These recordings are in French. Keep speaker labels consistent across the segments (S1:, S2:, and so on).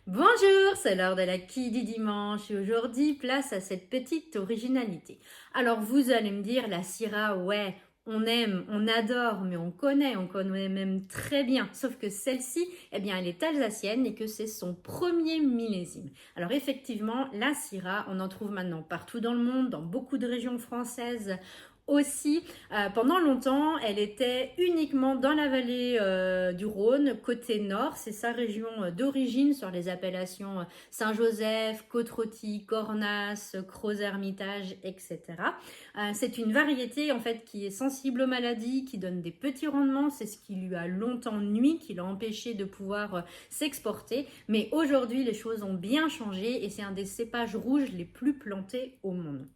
S1: Bonjour, c'est l'heure de la quille du dimanche et aujourd'hui, place à cette petite originalité. Alors vous allez me dire, la Syrah, ouais, on aime, on adore, mais on connaît même très bien. Sauf que celle-ci, eh bien, elle est alsacienne et que c'est son premier millésime. Alors effectivement, la Syrah, on en trouve maintenant partout dans le monde, dans beaucoup de régions françaises aussi. Pendant longtemps, elle était uniquement dans la vallée du Rhône, côté nord. C'est sa région d'origine sur les appellations Saint-Joseph, Côte-Rôtie, Cornas, Crozes-Hermitage, etc. C'est une variété en fait qui est sensible aux maladies, qui donne des petits rendements. C'est ce qui lui a longtemps nui, qui l'a empêché de pouvoir s'exporter. Mais aujourd'hui, les choses ont bien changé et c'est un des cépages rouges les plus plantés au monde.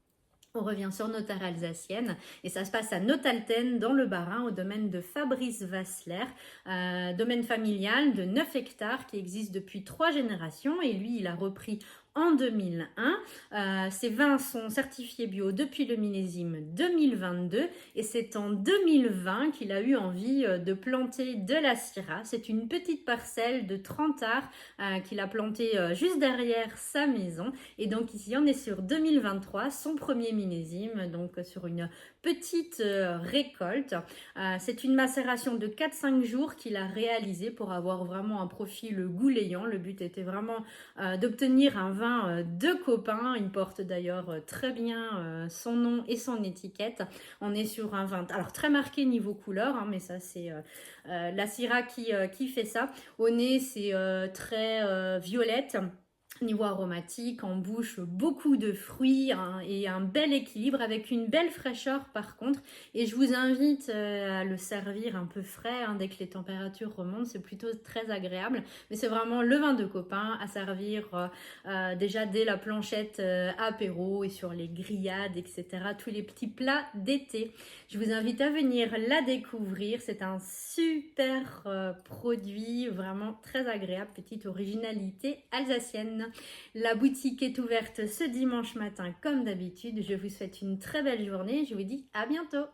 S1: On revient sur nos terres alsaciennes et ça se passe à Notalten dans le Bas-Rhin au domaine de Fabrice Vassler, domaine familial de 9 hectares qui existe depuis 3 générations et lui il a repris en 2001. Ces vins sont certifiés bio depuis le millésime 2022 et c'est en 2020 qu'il a eu envie de planter de la Syrah. C'est une petite parcelle de 30 arts qu'il a planté juste derrière sa maison et donc ici on est sur 2023, son premier millésime, donc sur une petite récolte. C'est une macération de 4-5 jours qu'il a réalisé pour avoir vraiment un profil gouléant. Le but était vraiment d'obtenir un vin de copain. Il porte d'ailleurs très bien son nom et son étiquette. On est sur un vin alors très marqué niveau couleur, hein, mais ça c'est la Syrah qui fait ça. Au nez c'est très violette. Niveau aromatique, en bouche, beaucoup de fruits hein, et un bel équilibre avec une belle fraîcheur par contre. Et je vous invite à le servir un peu frais hein, dès que les températures remontent. C'est plutôt très agréable. Mais c'est vraiment le vin de copain à servir déjà dès la planchette apéro et sur les grillades, etc. Tous les petits plats d'été. Je vous invite à venir la découvrir. C'est un super produit, vraiment très agréable, petite originalité alsacienne. La boutique est ouverte ce dimanche matin comme d'habitude. Je vous souhaite une très belle journée. Je vous dis à bientôt.